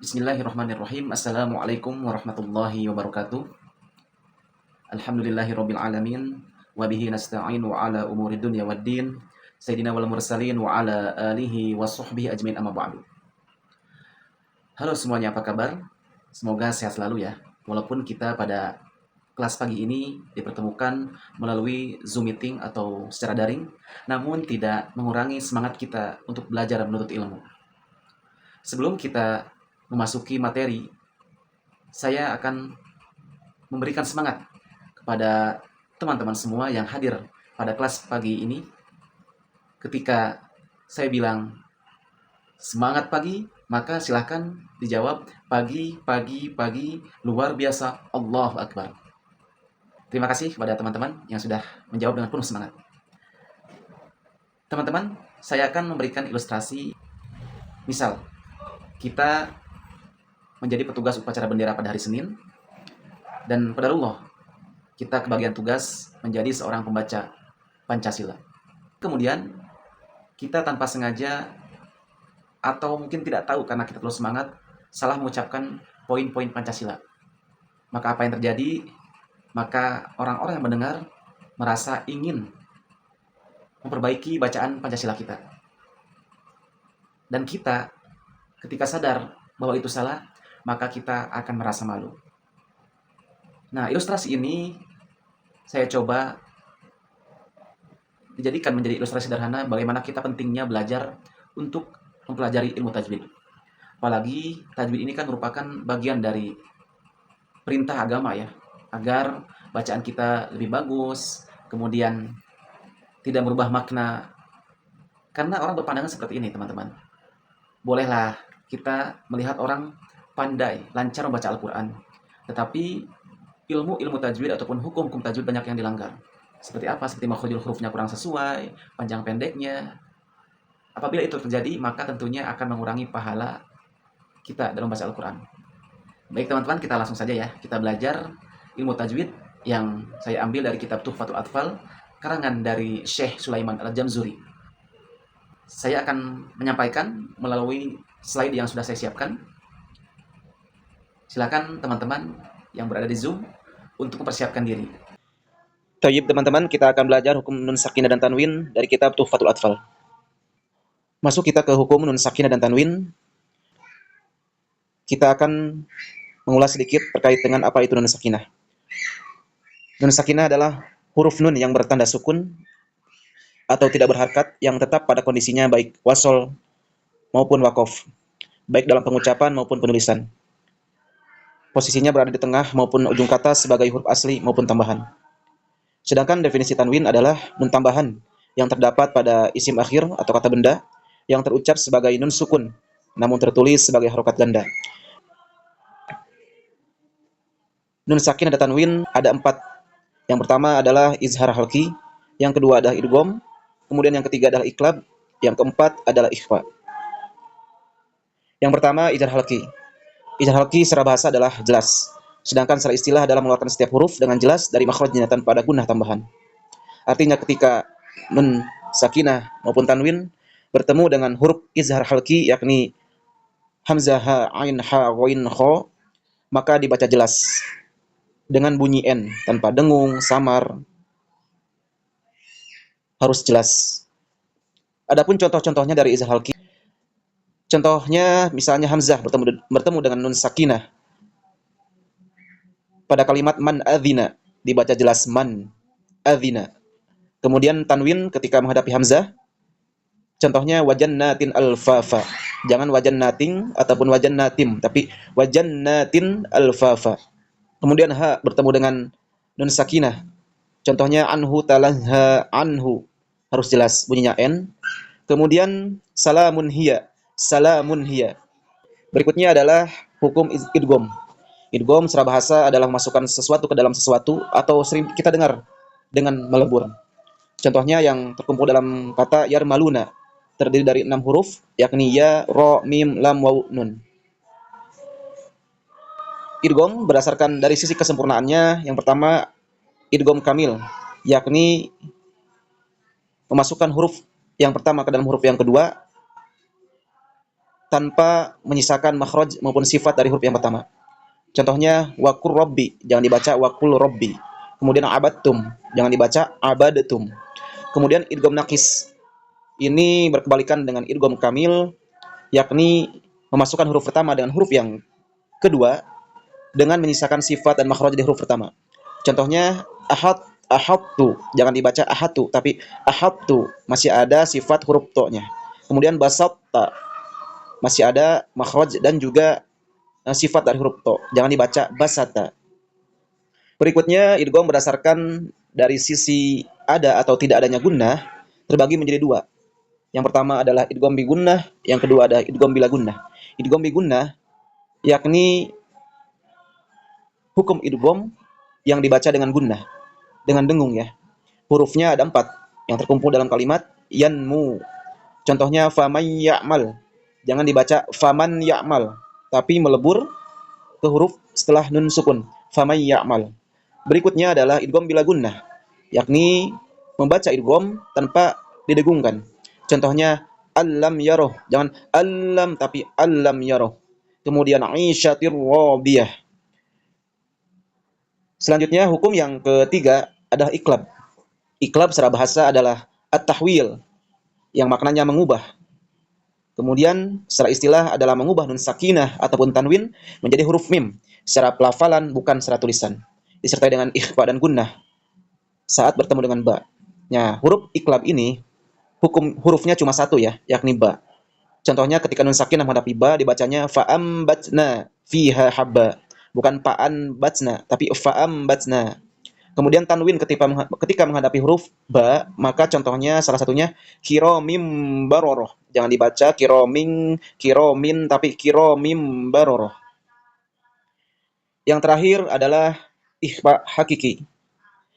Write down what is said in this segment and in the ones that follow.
Bismillahirrahmanirrahim. Assalamualaikum warahmatullahi wabarakatuh. Alhamdulillahirabbil alamin wa bihi nasta'in wa ala umuri dunya waddin. Sayyidina wal mursalin wa ala alihi wa sahbihi ajmain amma ba'du. Halo semuanya, apa kabar? Semoga sehat selalu ya. Walaupun kita pada kelas pagi ini dipertemukan melalui Zoom meeting atau secara daring, namun tidak mengurangi semangat kita untuk belajar dan menuntut ilmu. Sebelum kita memasuki materi, saya akan memberikan semangat kepada teman-teman semua yang hadir pada kelas pagi ini. Ketika saya bilang semangat pagi, maka silahkan dijawab pagi, pagi, pagi, luar biasa, Allahu Akbar. Terima kasih kepada teman-teman yang sudah menjawab dengan penuh semangat. Teman-teman, saya akan memberikan ilustrasi. Misal, kita menjadi petugas upacara bendera pada hari Senin, dan qadarullah kita kebagian tugas menjadi seorang pembaca Pancasila. Kemudian kita tanpa sengaja atau mungkin tidak tahu karena kita terlalu semangat salah mengucapkan poin-poin Pancasila. Maka apa yang terjadi? Maka orang-orang yang mendengar merasa ingin memperbaiki bacaan Pancasila kita. Dan kita ketika sadar bahwa itu salah, maka kita akan merasa malu. Nah, ilustrasi ini saya coba dijadikan menjadi ilustrasi sederhana bagaimana kita pentingnya belajar untuk mempelajari ilmu tajwid. Apalagi tajwid ini kan merupakan bagian dari perintah agama ya, agar bacaan kita lebih bagus, kemudian tidak merubah makna. Karena orang berpandangan seperti ini, teman-teman. Bolehlah kita melihat orang pandai, lancar membaca Al-Quran, tetapi ilmu tajwid ataupun hukum tajwid banyak yang dilanggar. Seperti apa? Seperti makhrajul hurufnya kurang sesuai, panjang pendeknya. Apabila itu terjadi, maka tentunya akan mengurangi pahala kita dalam membaca Al-Quran. Baik teman-teman, kita langsung saja ya. Kita belajar ilmu tajwid yang saya ambil dari kitab Tuhfatul Atfal, karangan dari Syekh Sulaiman Al-Jamzuri. Saya akan menyampaikan melalui slide yang sudah saya siapkan. Silakan teman-teman yang berada di Zoom untuk mempersiapkan diri. Tayyib teman-teman, kita akan belajar hukum nun sakinah dan tanwin dari kitab Tuhfatul Atfal. Masuk kita ke hukum nun sakinah dan tanwin. Kita akan mengulas sedikit terkait dengan apa itu nun sakinah. Nun sakinah adalah huruf nun yang bertanda sukun atau tidak berharkat yang tetap pada kondisinya baik wasol maupun wakof, baik dalam pengucapan maupun penulisan. Posisinya berada di tengah maupun ujung kata sebagai huruf asli maupun tambahan. Sedangkan definisi tanwin adalah nun tambahan yang terdapat pada isim akhir atau kata benda yang terucap sebagai nun sukun namun tertulis sebagai harokat ganda. Nun sakin ada tanwin ada 4. Yang pertama adalah izhar halqi, yang kedua adalah idgham, kemudian yang ketiga adalah iqlab, yang keempat adalah ikhfa. Yang pertama izhar halqi. Izhar halqi secara bahasa adalah jelas, sedangkan secara istilah adalah mengeluarkan setiap huruf dengan jelas dari makhrajnya tanpa ada gunnah tambahan. Artinya ketika nun sakinah maupun tanwin bertemu dengan huruf izhar halqi yakni hamzah, ha, ain, ha, ghain, kha, maka dibaca jelas dengan bunyi n tanpa dengung, samar, harus jelas. Adapun contoh-contohnya dari izhar halqi, contohnya misalnya hamzah bertemu dengan nun sakinah pada kalimat man adzina dibaca jelas man adzina. Kemudian tanwin ketika menghadapi hamzah, contohnya wajannatin alfafa. Jangan wajannatin ataupun wajannatim, tapi wajannatin alfafa. Kemudian ha bertemu dengan nun sakinah. Contohnya anhu talazha anhu. Harus jelas bunyinya n. Kemudian salamun hiya. Salamun hiya. Berikutnya adalah hukum idgham. Idgham secara bahasa adalah memasukkan sesuatu ke dalam sesuatu atau sering kita dengar dengan melebur. Contohnya yang terkumpul dalam kata yarmaluna, terdiri dari 6 huruf yakni ya, ro, mim, lam, waw, nun. Idgham berdasarkan dari sisi kesempurnaannya, yang pertama idgham kamil, yakni memasukkan huruf yang pertama ke dalam huruf yang kedua tanpa menyisakan makhraj maupun sifat dari huruf yang pertama. Contohnya waqur rabbi, jangan dibaca waqul rabbi. Kemudian abattum, jangan dibaca abadatum. Kemudian idgham naqis. Ini berkebalikan dengan idgham kamil, yakni memasukkan huruf pertama dengan huruf yang kedua dengan menyisakan sifat dan makhraj di huruf pertama. Contohnya ahadtu, jangan dibaca ahatu tapi ahadtu, masih ada sifat huruf to-nya. Kemudian basatta, masih ada makhraj dan juga sifat dari huruf to, jangan dibaca basata. Berikutnya idgham berdasarkan dari sisi ada atau tidak adanya gunnah terbagi menjadi dua. Yang pertama adalah idgham bi gunnah, yang kedua adalah idgham bila gunnah. Idgham bi gunnah yakni hukum idgham yang dibaca dengan gunnah, dengan dengung ya. Hurufnya ada 4 yang terkumpul dalam kalimat yanmu. Contohnya faman ya'mal. Jangan dibaca faman ya'mal, tapi melebur ke huruf setelah nun sukun. Faman ya'mal. Berikutnya adalah idgham bila gunnah, yakni membaca idgham tanpa didengungkan. Contohnya allam yaroh, jangan allam tapi allam yaroh. Kemudian aisyatir radiyah. Selanjutnya hukum yang ketiga adalah iklab. Iklab secara bahasa adalah at-tahwil, yang maknanya mengubah. Kemudian secara istilah adalah mengubah nun sakinah ataupun tanwin menjadi huruf mim secara pelafalan bukan secara tulisan, disertai dengan ikhfa dan gunnah saat bertemu dengan ba. Nah, huruf iklab ini hukum hurufnya cuma satu ya, yakni ba. Contohnya ketika nun sakinah menghadapi ba dibacanya fa'ambatna fiha habba, bukan pa'an batna tapi fa'ambatna. Kemudian tanwin ketika menghadapi huruf ba, maka contohnya salah satunya kiromim baroroh. Jangan dibaca kiromin tapi kiromim baroroh. Yang terakhir adalah ikhfa hakiki.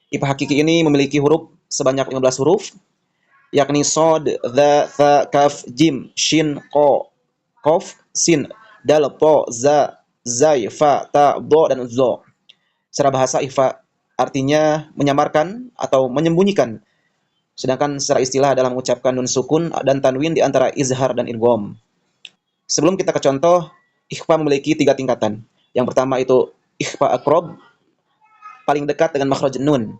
Ikhfa hakiki ini memiliki huruf sebanyak 15 huruf, yakni sod, dha, tha, kaf, jim, shin, ko, kof, sin, dal, po, za, zai, fa, ta, do, dan zo. Secara bahasa ikhfa artinya menyamarkan atau menyembunyikan. Sedangkan secara istilah adalah mengucapkan nun sukun dan tanwin di antara izhar dan idgham. Sebelum kita ke contoh, ikhfa memiliki 3 tingkatan. Yang pertama itu ikhfa aqrab, paling dekat dengan makhraj nun.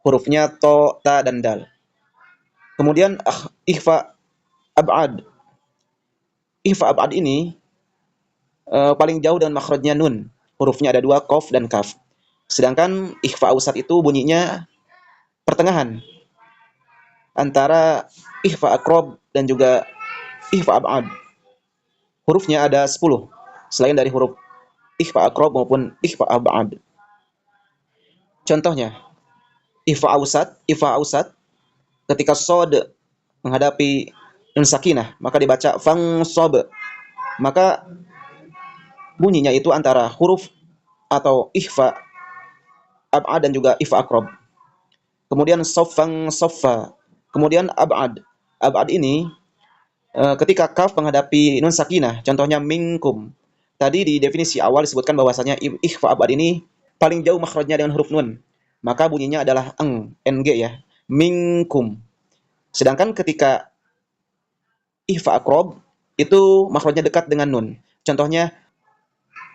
Hurufnya to, ta, dan dal. Kemudian ikhfa ab'ad. Ikhfa ab'ad ini paling jauh dengan makhrajnya nun. Hurufnya ada 2, qaf dan kaf. Sedangkan ikhfa awsat itu bunyinya pertengahan antara ikhfa aqrab dan juga ikhfa ab'ad. Hurufnya ada 10 selain dari huruf ikhfa aqrab maupun ikhfa ab'ad. Contohnya, ikhfa awsat ketika shad menghadapi nun sakinah maka dibaca fangsob. Maka bunyinya itu antara huruf atau ikhfa ab'ad dan juga ikhfa aqrab. Kemudian soffang soffa. Kemudian ab'ad. Ab'ad ini ketika kaf menghadapi nun sakinah, contohnya minkum. Tadi di definisi awal disebutkan bahwasanya ikhfa ab'ad ini paling jauh makhrajnya dengan huruf nun. Maka bunyinya adalah ng ya. Minkum. Sedangkan ketika ikhfa aqrab itu makhrajnya dekat dengan nun. Contohnya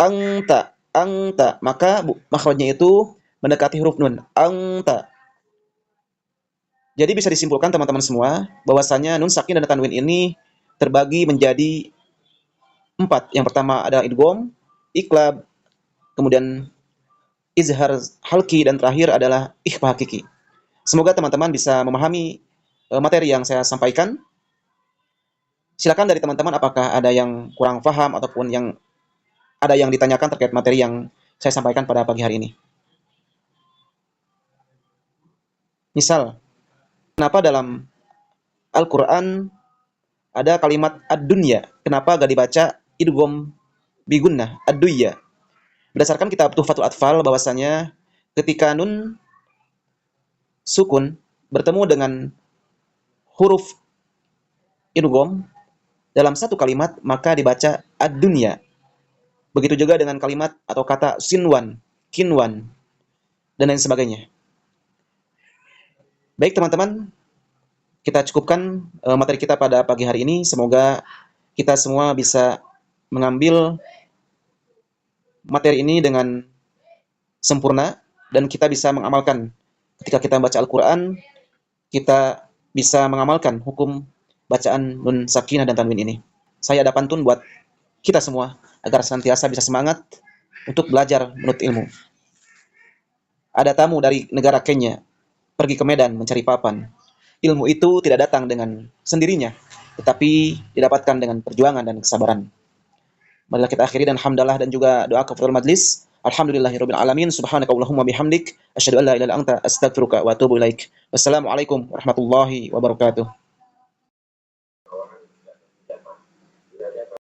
angta, maka makhrajnya itu mendekati huruf nun. Angta. Jadi bisa disimpulkan teman-teman semua bahwasanya nun sakin dan tanwin ini terbagi menjadi 4. Yang pertama adalah idgham, iklab, kemudian izhar halki, dan terakhir adalah ikhfa hakiki. Semoga teman-teman bisa memahami materi yang saya sampaikan. Silakan dari teman-teman apakah ada yang kurang paham ataupun yang ada yang ditanyakan terkait materi yang saya sampaikan pada pagi hari ini. Misal, kenapa dalam Al-Quran ada kalimat ad-dunya? Kenapa gak dibaca idgham bi gunnah, ad-dunya? Berdasarkan kitab Tuhfatul Atfal bahwasanya ketika nun sukun bertemu dengan huruf idgham dalam satu kalimat maka dibaca ad-dunya. Begitu juga dengan kalimat atau kata sinwan, kinwan, dan lain sebagainya. Baik teman-teman, kita cukupkan materi kita pada pagi hari ini. Semoga kita semua bisa mengambil materi ini dengan sempurna dan kita bisa mengamalkan. Ketika kita membaca Al-Quran, kita bisa mengamalkan hukum bacaan nun sakinah dan tanwin ini. Saya ada pantun buat kita semua agar senantiasa bisa semangat untuk belajar menuntut ilmu. Ada tamu dari negara Kenya pergi ke Medan mencari papan. Ilmu itu tidak datang dengan sendirinya, tetapi didapatkan dengan perjuangan dan kesabaran. Marilah kita akhiri dan hamdalah dan juga doa kafaratul majlis. Alhamdulillahirabbil alamin. Subhanakallahumma bihamdik asyhadu an la ilaha illa anta astaghfiruka wa atubu ilaik. Wassalamualaikum warahmatullahi wabarakatuh.